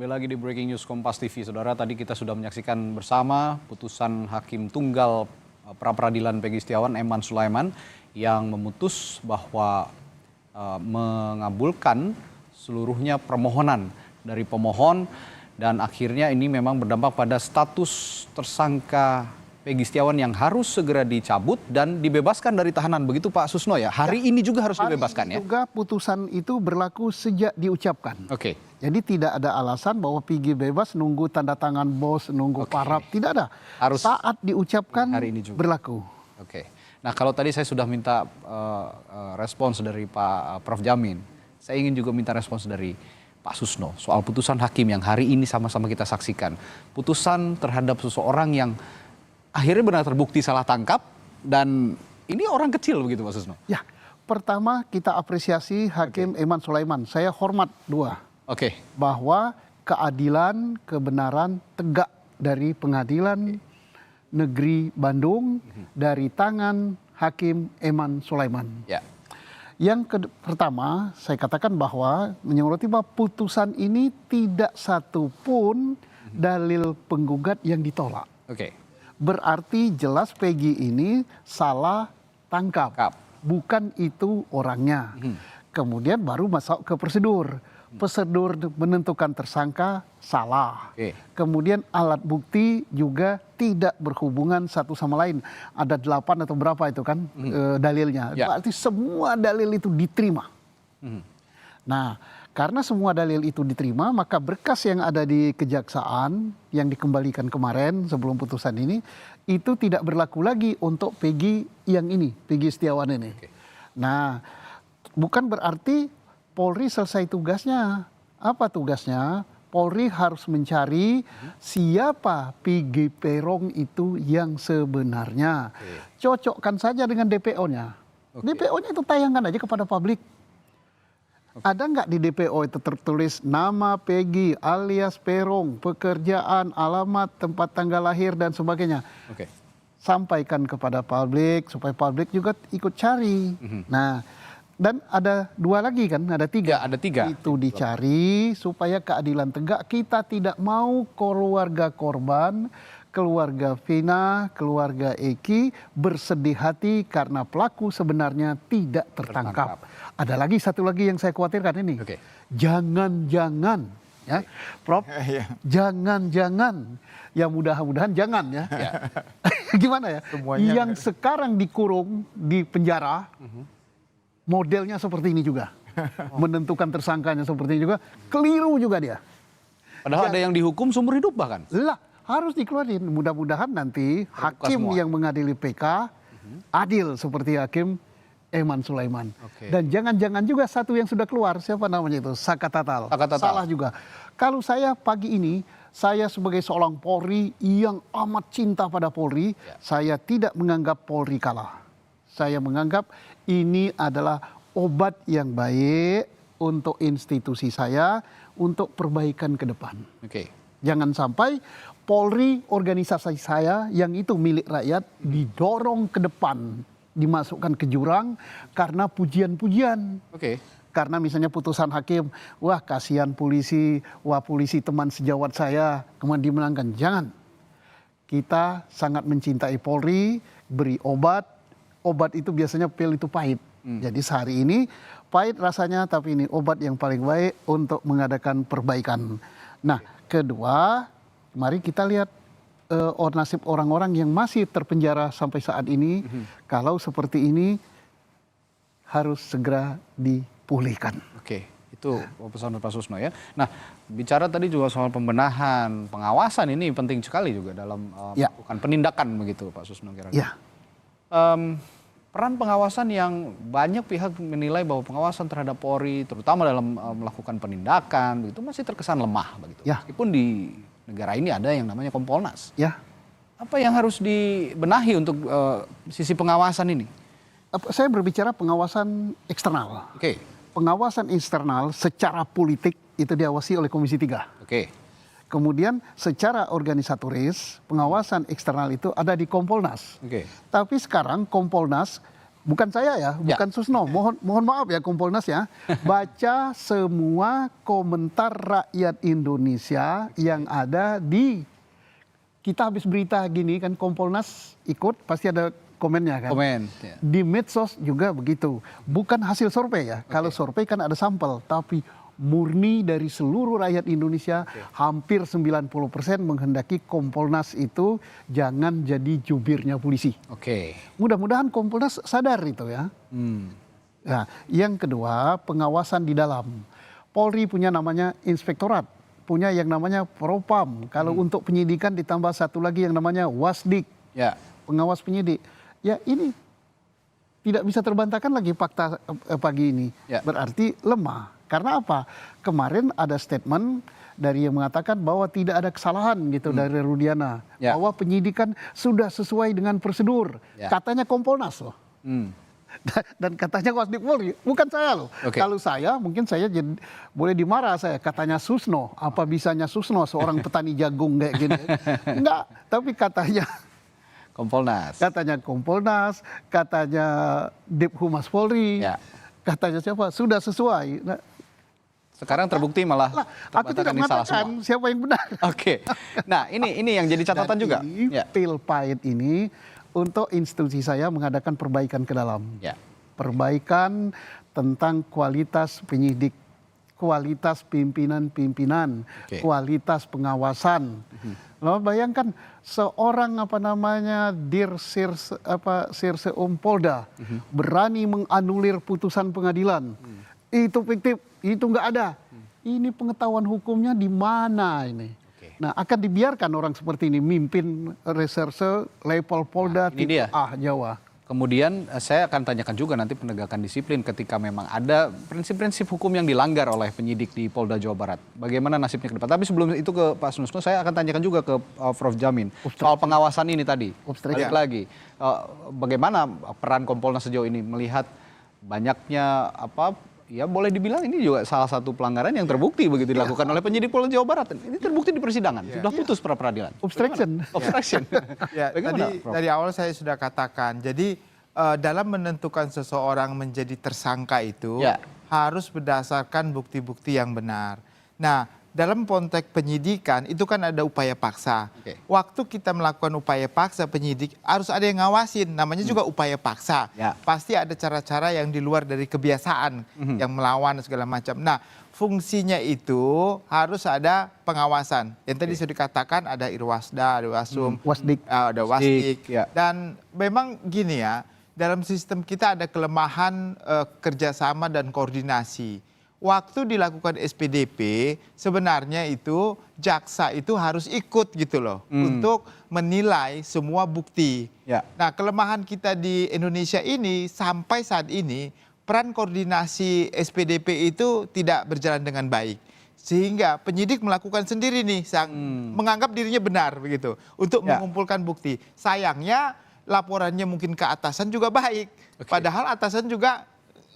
Kembali lagi di Breaking News Kompas TV. Saudara, tadi kita sudah menyaksikan bersama putusan Hakim Tunggal Pra-Peradilan Peggy Setiawan Eman Sulaiman yang memutus bahwa mengabulkan seluruhnya permohonan dari pemohon, dan akhirnya ini memang berdampak pada status tersangka Peggy Setiawan yang harus segera dicabut dan dibebaskan dari tahanan. Begitu Pak Susno ya? Hari ini juga harus dibebaskan ya? Juga putusan itu berlaku sejak diucapkan. Oke. Jadi tidak ada alasan bahwa Peggy bebas nunggu tanda tangan bos, nunggu parab. Tidak ada. Harus saat diucapkan hari ini juga berlaku. Oke. Nah, kalau tadi saya sudah minta respons dari Pak Prof. Jamin, saya ingin juga minta respons dari Pak Susno soal putusan hakim yang hari ini sama-sama kita saksikan. Putusan terhadap seseorang yang akhirnya benar terbukti salah tangkap, dan ini orang kecil begitu Pak Susno? Ya, pertama kita apresiasi Hakim Eman Sulaiman. Saya hormat Oke. bahwa keadilan, kebenaran tegak dari Pengadilan Negeri Bandung dari tangan Hakim Eman Sulaiman. Ya. Yang pertama, saya katakan bahwa menyoroti bahwa putusan ini tidak satu pun dalil penggugat yang ditolak. Oke. Berarti jelas Peggy ini salah tangkap. Bukan itu orangnya. Kemudian baru masuk ke prosedur. Prosedur menentukan tersangka salah. Kemudian alat bukti juga tidak berhubungan satu sama lain. Ada 8 atau berapa itu kan dalilnya. Berarti semua dalil itu diterima. Nah, karena semua dalil itu diterima, maka berkas yang ada di kejaksaan yang dikembalikan kemarin sebelum putusan ini, itu tidak berlaku lagi untuk Peggy yang ini, Peggy Setiawan ini. Nah, bukan berarti Polri selesai tugasnya. Apa tugasnya? Polri harus mencari siapa Peggy Peron itu yang sebenarnya. Cocokkan saja dengan DPO-nya. DPO-nya itu tayangkan aja kepada publik. Ada nggak di DPO itu tertulis nama Peggy alias Peron, pekerjaan, alamat, tempat tanggal lahir, dan sebagainya. Sampaikan kepada publik supaya publik juga ikut cari. Nah, dan ada 2 lagi kan, ada 3. Ada 3. Itu dicari supaya keadilan tegak. Kita tidak mau keluarga korban, keluarga Vina, keluarga Eki bersedih hati karena pelaku sebenarnya tidak tertangkap. Ada lagi satu lagi yang saya khawatirkan ini. Jangan-jangan, ya, Prof, jangan-jangan, ya mudah-mudahan jangan ya. Gimana ya? Yang sekarang dikurung di penjara, modelnya seperti ini juga. Menentukan tersangkanya seperti ini juga, keliru juga dia. Padahal ada yang dihukum seumur hidup bahkan. Lah, harus dikeluarin. Mudah-mudahan nanti hakim yang mengadili PK adil seperti Hakim Eman Sulaiman. Dan jangan-jangan juga satu yang sudah keluar, siapa namanya itu? Saka Tatal. Salah juga. Kalau saya pagi ini, saya sebagai seorang Polri yang amat cinta pada Polri, saya tidak menganggap Polri kalah. Saya menganggap ini adalah obat yang baik untuk institusi saya, untuk perbaikan ke depan. Jangan sampai Polri, organisasi saya yang itu milik rakyat, didorong ke depan, dimasukkan ke jurang karena pujian-pujian. Karena misalnya putusan hakim, wah kasihan polisi, wah polisi teman sejawat saya, kemudian dimenangkan. Jangan. Kita sangat mencintai Polri, beri obat. Obat itu biasanya pil itu pahit. Jadi sehari ini pahit rasanya, tapi ini obat yang paling baik untuk mengadakan perbaikan. Nah, kedua, mari kita lihat nasib orang-orang yang masih terpenjara sampai saat ini. Kalau seperti ini harus segera dipulihkan. Itu pesan Pak Susno ya. Nah, bicara tadi juga soal pembenahan, pengawasan, ini penting sekali juga dalam melakukan penindakan begitu Pak Susno kira-kira. Peran pengawasan yang banyak pihak menilai bahwa pengawasan terhadap Polri, terutama dalam melakukan penindakan, begitu masih terkesan lemah begitu. Meskipun di negara ini ada yang namanya Kompolnas. Apa yang harus dibenahi untuk sisi pengawasan ini? Saya berbicara pengawasan eksternal. Pengawasan internal secara politik itu diawasi oleh Komisi 3. Kemudian secara organisatoris pengawasan eksternal itu ada di Kompolnas. Tapi sekarang Kompolnas bukan saya ya, bukan Susno. Mohon maaf ya Kompolnas ya. Baca semua komentar rakyat Indonesia yang ada di, kita habis berita gini kan, Kompolnas ikut pasti ada komennya kan. Komen. Ya. Di medsos juga begitu. Bukan hasil survei ya. Kalau survei kan ada sampel, tapi murni dari seluruh rakyat Indonesia, hampir 90% menghendaki Kompolnas itu jangan jadi jubirnya polisi. Mudah-mudahan Kompolnas sadar itu ya. Nah, yang kedua, pengawasan di dalam. Polri punya namanya inspektorat, punya yang namanya propam. Kalau untuk penyidikan ditambah satu lagi yang namanya wasdik, pengawas penyidik. Ya ini tidak bisa terbantahkan lagi fakta pagi ini. Berarti lemah. Karena apa? Kemarin ada statement dari yang mengatakan bahwa tidak ada kesalahan gitu dari Rudiana. Bahwa penyidikan sudah sesuai dengan prosedur. Katanya Kompolnas loh. Dan katanya Wasdik Polri, bukan saya loh. Kalau saya, mungkin saya boleh dimarah saya. Katanya Susno, apa bisanya Susno seorang petani jagung kayak gini. Enggak, tapi katanya Kompolnas. Katanya Kompolnas, katanya Dep Humas Polri, katanya siapa, sudah sesuai. Nah, sekarang terbukti malah aku tidak mengatakan siapa yang benar. Nah ini yang jadi catatan juga. Pil pahit ini untuk institusi saya mengadakan perbaikan ke dalam. Perbaikan tentang kualitas penyidik, kualitas pimpinan-pimpinan, kualitas pengawasan. Lalu bayangkan seorang Sirse Polda berani menganulir putusan pengadilan. Itu fiktif, itu nggak ada. Ini pengetahuan hukumnya di mana ini? Nah, akan dibiarkan orang seperti ini mimpin reserse level Polda Jawa. Kemudian saya akan tanyakan juga nanti penegakan disiplin ketika memang ada prinsip-prinsip hukum yang dilanggar oleh penyidik di Polda Jawa Barat. Bagaimana nasibnya ke depan? Tapi sebelum itu ke Pak Susno, saya akan tanyakan juga ke Prof. Jamin soal pengawasan ini tadi. Balik lagi, bagaimana peran Kompolnas sejauh ini melihat banyaknya ya boleh dibilang ini juga salah satu pelanggaran yang terbukti begitu dilakukan oleh penyidik Polda Jawa Barat. Ini terbukti di persidangan, sudah putus pra peradilan. Obstruction. Tadi dari awal saya sudah katakan, jadi dalam menentukan seseorang menjadi tersangka itu harus berdasarkan bukti-bukti yang benar. Nah, dalam konteks penyidikan itu kan ada upaya paksa. Waktu kita melakukan upaya paksa penyidik harus ada yang ngawasin, namanya juga upaya paksa. Pasti ada cara-cara yang di luar dari kebiasaan, yang melawan segala macam. Nah, fungsinya itu harus ada pengawasan. Yang tadi sudah dikatakan ada Irwasda, ada Wasum, ada Wasdik. Dan memang gini ya, dalam sistem kita ada kelemahan kerjasama dan koordinasi. Waktu dilakukan SPDP sebenarnya itu jaksa itu harus ikut gitu loh untuk menilai semua bukti. Nah, kelemahan kita di Indonesia ini sampai saat ini peran koordinasi SPDP itu tidak berjalan dengan baik. Sehingga penyidik melakukan sendiri nih, menganggap dirinya benar begitu untuk mengumpulkan bukti. Sayangnya laporannya mungkin ke atasan juga baik, padahal atasan juga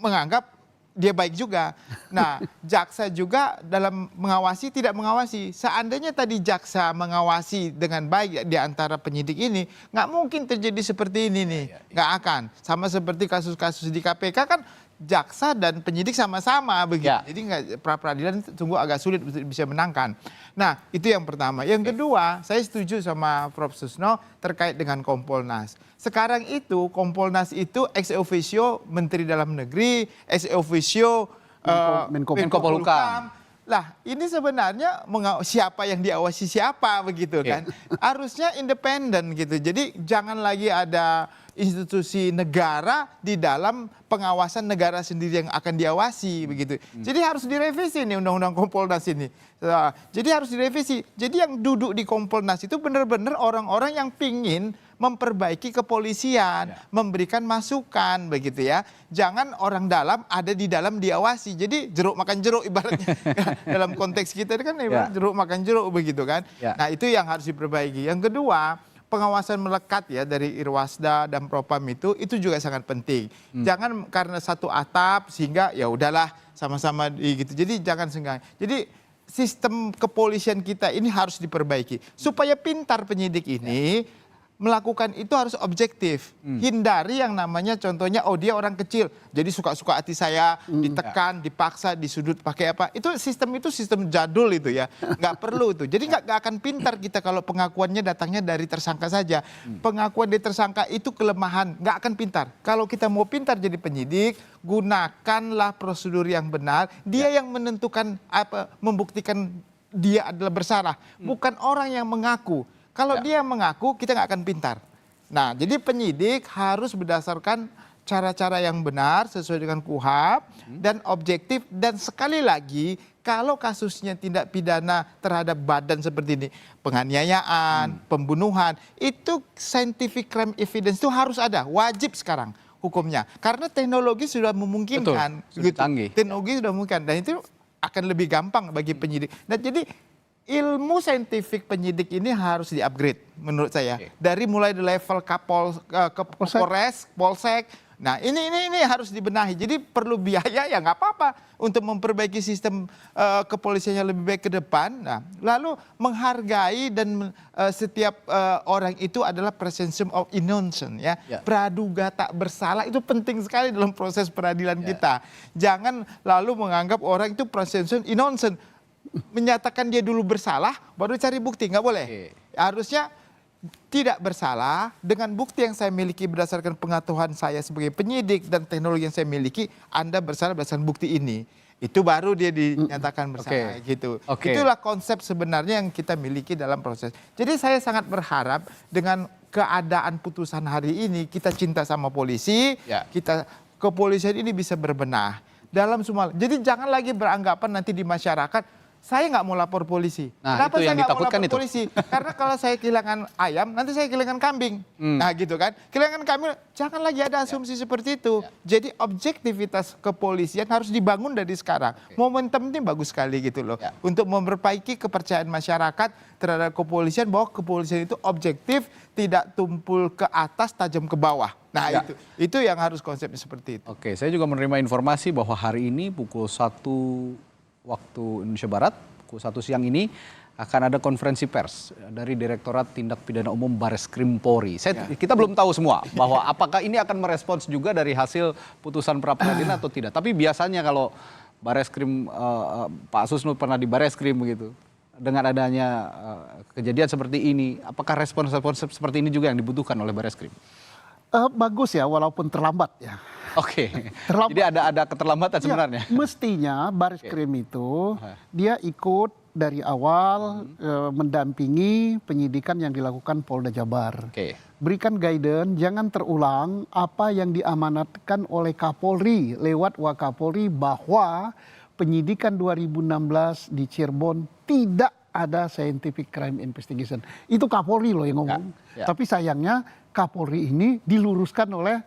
menganggap dia baik juga. Nah, jaksa juga dalam mengawasi tidak mengawasi. Seandainya tadi jaksa mengawasi dengan baik di antara penyidik ini, nggak mungkin terjadi seperti ini nih. Nggak akan. Sama seperti kasus-kasus di KPK kan jaksa dan penyidik sama-sama begitu. Jadi pra peradilan sungguh agak sulit bisa menangkan. Nah, itu yang pertama. Yang kedua, saya setuju sama Prof. Susno terkait dengan Kompolnas. Sekarang itu Kompolnas itu ex officio Menteri Dalam Negeri, ex officio Menko Polhukam. Lah, ini sebenarnya siapa yang diawasi siapa begitu kan? Harusnya independen gitu. Jadi jangan lagi ada institusi negara di dalam pengawasan negara sendiri yang akan diawasi begitu. Jadi harus direvisi nih undang-undang Kompolnas ini. Jadi harus direvisi. Jadi yang duduk di Kompolnas itu benar-benar orang-orang yang pingin memperbaiki kepolisian, memberikan masukan begitu ya. Jangan orang dalam ada di dalam diawasi. Jadi jeruk makan jeruk ibaratnya. Dalam konteks kita kan ibarat jeruk makan jeruk begitu kan. Nah, itu yang harus diperbaiki. Yang kedua, pengawasan melekat ya dari Irwasda dan Propam itu juga sangat penting. Jangan karena satu atap sehingga ya udahlah sama-sama gitu. Jadi jangan senggang. Jadi sistem kepolisian kita ini harus diperbaiki supaya pintar penyidik ini melakukan itu harus objektif. Hindari yang namanya contohnya, oh dia orang kecil, jadi suka-suka hati saya, ditekan, dipaksa, disudut pakai apa. Itu sistem jadul itu ya, nggak perlu itu. Jadi nggak akan pintar kita kalau pengakuannya datangnya dari tersangka saja. Pengakuan dari tersangka itu kelemahan, nggak akan pintar. Kalau kita mau pintar jadi penyidik, gunakanlah prosedur yang benar. Dia yang menentukan membuktikan dia adalah bersalah, bukan orang yang mengaku. Kalau dia mengaku, kita nggak akan pintar. Nah, jadi penyidik harus berdasarkan cara-cara yang benar sesuai dengan KUHP dan objektif. Dan sekali lagi, kalau kasusnya tindak pidana terhadap badan seperti ini, penganiayaan, pembunuhan, itu scientific crime evidence itu harus ada, wajib sekarang hukumnya. Karena teknologi sudah memungkinkan. Betul, sudah canggih. Teknologi sudah memungkinkan, dan itu akan lebih gampang bagi penyidik. Dan jadi ilmu saintifik penyidik ini harus di-upgrade menurut saya. Dari mulai di level Kapolres, Polsek. Nah ini harus dibenahi. Jadi perlu biaya ya nggak apa-apa untuk memperbaiki sistem kepolisian yang lebih baik ke depan. Nah, lalu menghargai dan setiap orang itu adalah presumption of innocence ya. Praduga tak bersalah itu penting sekali dalam proses peradilan kita. Jangan lalu menganggap orang itu presumption innocent. Menyatakan dia dulu bersalah, baru cari bukti, nggak boleh. Harusnya tidak bersalah dengan bukti yang saya miliki berdasarkan pengetahuan saya sebagai penyidik dan teknologi yang saya miliki, Anda bersalah berdasarkan bukti ini. Itu baru dia dinyatakan bersalah gitu. Itulah konsep sebenarnya yang kita miliki dalam proses. Jadi saya sangat berharap dengan keadaan putusan hari ini, kita cinta sama polisi, kita kepolisian ini bisa berbenah dalam semua. Jadi jangan lagi beranggapan nanti di masyarakat, saya nggak mau lapor polisi. Nah, kenapa itu saya yang nggak mau ditakutkan lapor polisi? Karena kalau saya kehilangan ayam, nanti saya kehilangan kambing. Nah gitu kan. Kehilangan kambing, jangan lagi ada asumsi seperti itu. Jadi objektivitas kepolisian harus dibangun dari sekarang. Momentum ini bagus sekali gitu loh. Untuk memperbaiki kepercayaan masyarakat terhadap kepolisian, bahwa kepolisian itu objektif, tidak tumpul ke atas, tajam ke bawah. Nah itu yang harus konsepnya seperti itu. Oke, saya juga menerima informasi bahwa hari ini pukul 1 waktu Indonesia Barat, pukul 1 siang ini akan ada konferensi pers dari Direktorat Tindak Pidana Umum Bareskrim Polri. Kita belum tahu semua bahwa apakah ini akan merespons juga dari hasil putusan pra-peradilan atau tidak. Tapi biasanya kalau Bareskrim, Pak Susno pernah di Bareskrim begitu. Dengan adanya kejadian seperti ini, apakah respons seperti ini juga yang dibutuhkan oleh Bareskrim? Bagus ya, walaupun terlambat ya. Oke. Jadi ada keterlambatan sebenarnya. Mestinya Bareskrim itu dia ikut dari awal mendampingi penyidikan yang dilakukan Polda Jabar. Berikan guidance, jangan terulang apa yang diamanatkan oleh Kapolri lewat Wakapolri, bahwa penyidikan 2016 di Cirebon tidak ada scientific crime investigation. Itu Kapolri loh yang ngomong. Tapi sayangnya Kapolri ini diluruskan oleh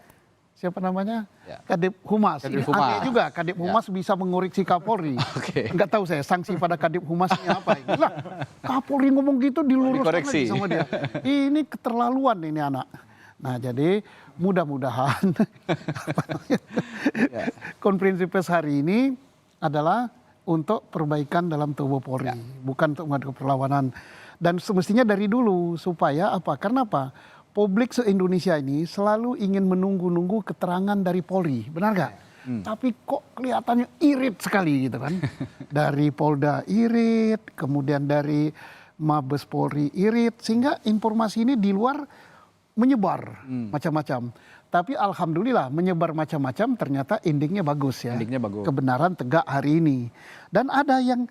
siapa namanya? Kadip Humas. Ini aneh juga, Kadip Humas bisa mengoreksi Kapolri. Enggak tahu saya sanksi pada Kadip Humasnya apa. Lah, Kapolri ngomong gitu diluruskan lagi sama dia. Ini keterlaluan ini anak. Nah jadi mudah-mudahan konferensi pers hari ini adalah untuk perbaikan dalam tubuh Polri, bukan untuk mengadu perlawanan. Dan semestinya dari dulu, supaya apa? Karena apa? Publik se-Indonesia ini selalu ingin menunggu-nunggu keterangan dari Polri, benar nggak? Tapi kok kelihatannya irit sekali gitu kan? Dari Polda irit, kemudian dari Mabes Polri irit, sehingga informasi ini di luar menyebar macam-macam. Tapi alhamdulillah menyebar macam-macam, ternyata endingnya bagus ya. Endingnya bagus. Kebenaran tegak hari ini. Dan ada yang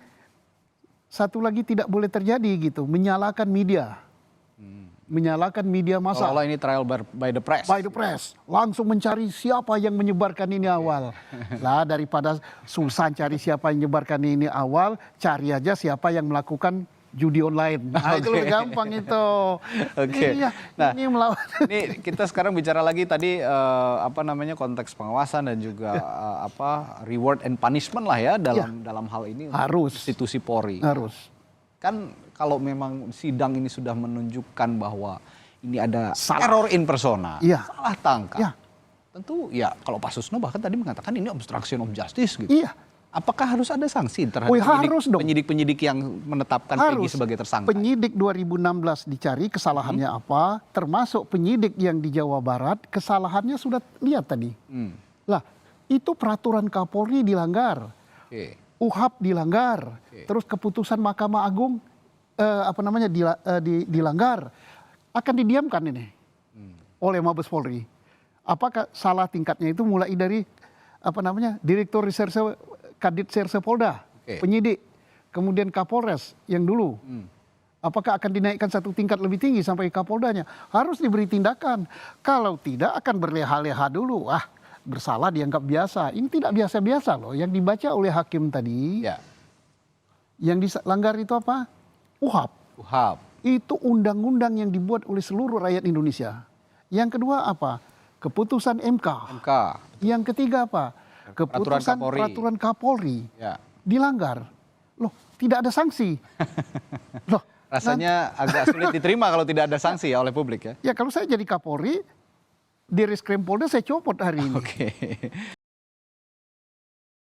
satu lagi tidak boleh terjadi gitu, menyalahkan media. Menyalahkan media massa. Seolah ini trial by the press. By the press. Langsung mencari siapa yang menyebarkan ini awal. Lah daripada susah cari siapa yang menyebarkan ini awal, cari aja siapa yang melakukan judi online. Nah, itu lebih gampang itu. Iya, nah, ini melawan. Ini kita sekarang bicara lagi tadi konteks pengawasan dan juga reward and punishment lah ya dalam hal ini. Harus. Institusi Polri. Harus. Kan kalau memang sidang ini sudah menunjukkan bahwa ini ada teror in persona, salah tangkap. Tentu ya kalau Pak Susno bahkan tadi mengatakan ini obstruction of justice gitu. Iya. Apakah harus ada sanksi terhadap penyidik-penyidik yang menetapkan Peggy sebagai tersangka? Penyidik 2016 dicari kesalahannya apa, termasuk penyidik yang di Jawa Barat kesalahannya sudah lihat tadi. Lah, itu peraturan Kapolri dilanggar, UHAP dilanggar, terus keputusan Mahkamah Agung dilanggar, akan didiamkan ini oleh Mabes Polri. Apakah salah tingkatnya itu mulai dari Direktur Reserse Kadit Serse Polda, penyidik, kemudian Kapolres yang dulu. Apakah akan dinaikkan satu tingkat lebih tinggi sampai Kapoldanya? Harus diberi tindakan. Kalau tidak akan berleha-leha dulu. Bersalah dianggap biasa. Ini tidak biasa-biasa loh. Yang dibaca oleh hakim tadi, yang dilanggar itu apa? UHAP. Itu undang-undang yang dibuat oleh seluruh rakyat Indonesia. Yang kedua apa? Keputusan MK. Yang ketiga apa? Keputusan peraturan Kapolri. Dilanggar. Loh, tidak ada sanksi. Loh, rasanya agak sulit diterima kalau tidak ada sanksi ya oleh publik ya. Ya kalau saya jadi Kapolri, di Reskrim Polda saya copot hari ini.